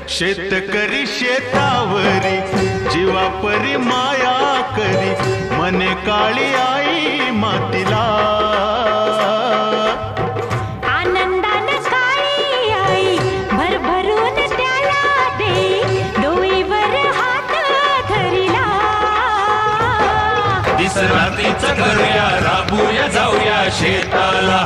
शेतकरी शेतावरी जीवापरी माया करी, मने काळी आई मातीला. आनंदाने काळी आई भरभरून त्याला देई, डोईवर हात धरिला. दिस रात्रीचं करूया, राबूया जाऊया शेताला.